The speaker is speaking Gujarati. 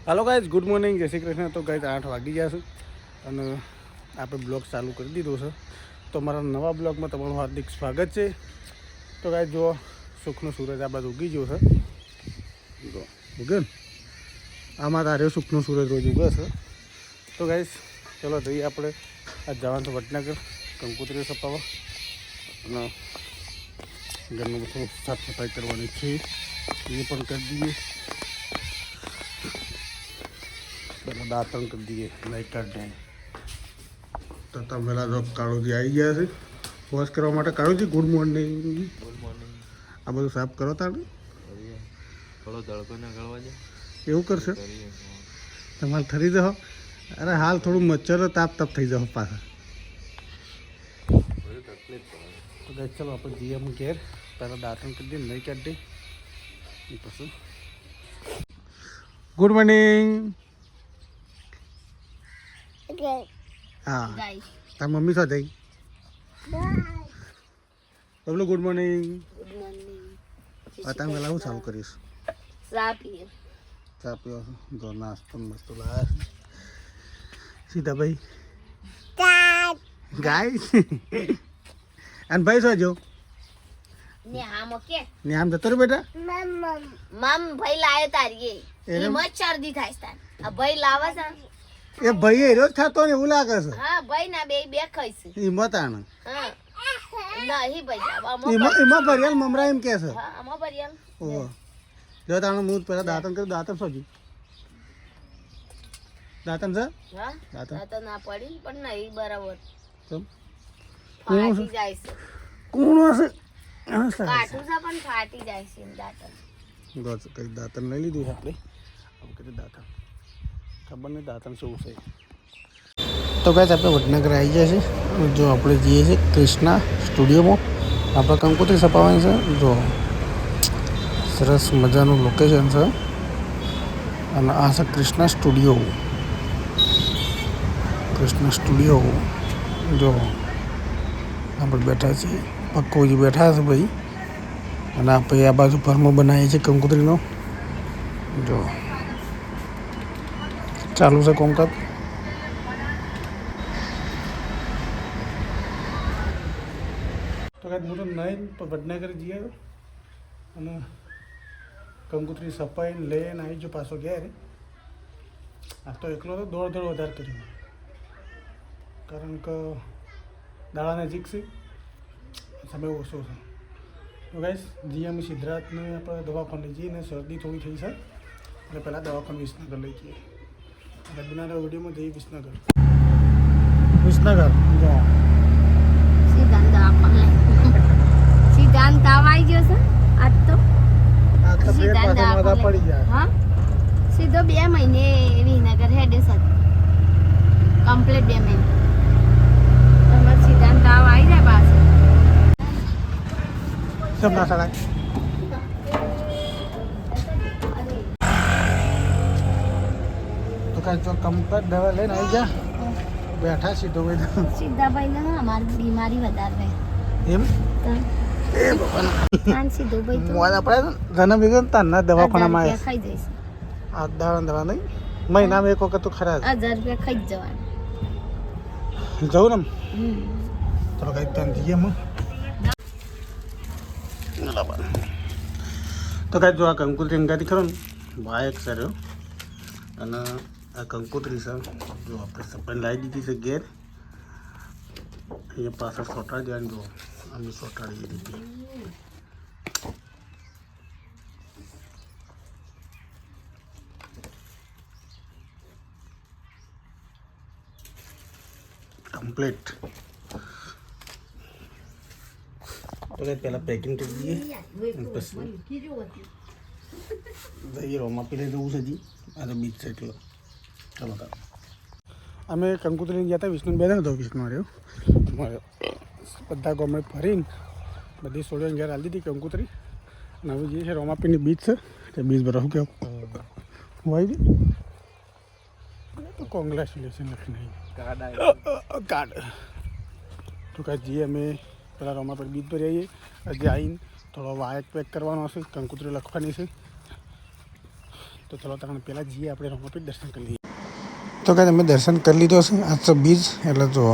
हेलो गाइज गुड मॉर्निंग जय श्री कृष्ण। तो गाइज 8 वागी गया છે અને આપણે બ્લોગ ચાલુ કરી દીધો છે। તો મારા નવા બ્લોગમાં તમારું હાર્દિક સ્વાગત છે। તો ગાઈજ જો સુખનો સૂરજ આ બાજુ ઉગી ગયો છે। જો ઉગે ને આમાં તારે સુખનો સૂરજ રોજ ઉગે છે। તો ગાઈજ ચલો જઈએ આપણે આ જવાનું છે વડનગર કંકોત્રી સપાવવા અને ઘરનું બધું સાફ સફાઈ કરવાની છે એ પણ કરી દઈએ। પહેલાં દાંતણ કરી દઈએ લાઈટ કાઢીને। તો તમે પેલા જો કાળુજી આવી ગયા છે વોશ કરવા માટે। કાળુજી ગુડ મોર્નિંગ। Good morning. આ બધું સાફ કરો તારે થોડો તડકો ના ગળવા જાય એવું કરશે તમારે ઠરી જાઓ। અરે હાલ થોડું મચ્છર તાપ તાપ થઈ જાઓ પાછા। તો ગાઈસ ચલો આપણે જઈએ અમે ઘેર। પહેલાં દાંતણ કરી દઈએ નહીં કાઢી દઈએ પછી ગુડ મોર્નિંગ। हाँ तार मम्मी शो जई बबलू गुड मॉर्निंग। आता मैं चालू करीश चा पियो जो नाश्ता मस्त लाया सीधा भाई गाय अन भाई सो जो न्याम जतो रे बेटा मम भाई लायो तारी ये मत सर्दी थाय तार अब भाई लावा सा ए भाई रोज खातो ने એવું લાગે છે। हां भाई ना બે બે ખાઈ છે હિંમત આણ हां નહીં ભાઈ એમાં ભરિયાલ મમરા એમ કે છે। हां અમા ભરિયાલ ઓ જો તાણ હું પેલા દાંતણ કરી દાંતણ સોજી દાંતણ છે हां દાંતણ તો ના પડી પણ નહીં બરાબર કેમ ફાટી જાય છે કોણ હશે કાટું છે પણ ફાટી જાય છે દાંતણ ગોચ કઈ દાંતણ લઈ લીધું આપણે હવે કરી દાંતણ ખબર નહીં દાંતણ શું છે। તો ગાઈસ આપણે વડનગર આવી ગયા છે। જો આપણે જઈએ છીએ કૃષ્ણા સ્ટુડિયોમાં આપણે કંકોત્રી છપાવવાની છે। જો સરસ મજાનું લોકેશન છે અને આ છે કૃષ્ણા સ્ટુડિયો। કૃષ્ણા સ્ટુડિયો જો આપણે બેઠા છીએ પક્કોજી બેઠા છે ભાઈ અને આપણે આ બાજુ ફર્મો બનાવીએ છીએ કંકોત્રીનો। જો ચાલુ છે કોમકાજ। તો કાંઈ હું તો નહીં તો વડનગર જઈએ અને કંકોત્રી સપાઈને લઈને આવી જો પાછો ઘેર। આ તો એકલો તો દોડ વધારે કર્યું કારણ કે દાડા નજીક છે સમય ઓછો છે। તો ગાઈસ જઈએ અમે સિદ્ધરાજને આપણે દવાખાને જઈએ ને શરદી થોડી થઈ છે એટલે પહેલાં દવાખાને વિસનગર લઈ જઈએ। રબીના વિડીયોમાં જઈએ વિસનગર જો સિદ્ધાંત આવી ગયો છે આજ તો આ તો બે પાછળ માથા પડી જાય। હા સીધો 2 મહિને વિનગર હેડે છે કમ્પ્લીટ 2 મહિને તમાર સિદ્ધાંત આવી જાય પાછો સબ ના સડાય। તો કાંઈ જો કમ્પ્લીટ દવા લઈને આવી જા બેઠા સીધો ભાઈ સીધા ભાઈ ને અમારી બીમારી વધારે એમ તો એ બાપા આન સીધો ભાઈ તો મોડા પડે ઘણા ભેગા તારના દવાખાનામાં આવે ખાઈ જઈશ આ દવા નહીં મહિનામાં એક વખત તો ખરા 1000 રૂપિયા ખાઈ જ જવાનું જવું ને ચલો કઈ ત્યાં જઈએ અમે। તો કાંઈ જો આ કંકોત્રી અંગાથી ખરો ને બાઇક સર્યો અને આ કંકોત્રી છે જો આપણે સપાઈને લાવી દીધી છે ઘેર। અહીંયા પાછળ સોટાડી દેવાની જો અમે સોટાડી દીધી કમ્પ્લીટ। તો કંઈ પહેલાં પેકિંગ કરી દઈએ પછી જઈએ રોમાં પીને જવું છે જી આ તો બીચ છે એટલો ચાલો તાર અમે કંકોત્રી ગયા હતા વિષ્ણુ બે હતો વિષ્ણુ રહ્યો અમારે બધા ગામડે ફરીને બધી સોળીઓ ઘેર હાલી દીધી કંકોત્રી અને હવે જઈએ છે રોમાપીની બીચ છે તે બીચ પર શું કેવું ભાઈ બી તો કોંગ્રેચ્યુલેશન લખી કાર્ડ। તો કાંઈ જઈએ અમે પેલા રોમાપીર બીચ પર જઈએ હજી આવીને થોડો વાયક પેક કરવાનો હશે કંકોત્રી લખવાની છે તો ચલો તમને પહેલાં જઈએ આપણે રમાપીર દર્શન કરી લઈએ. તો કાંઈ તમે દર્શન કરી લીધો છે. આજ તો બીજ એટલે જો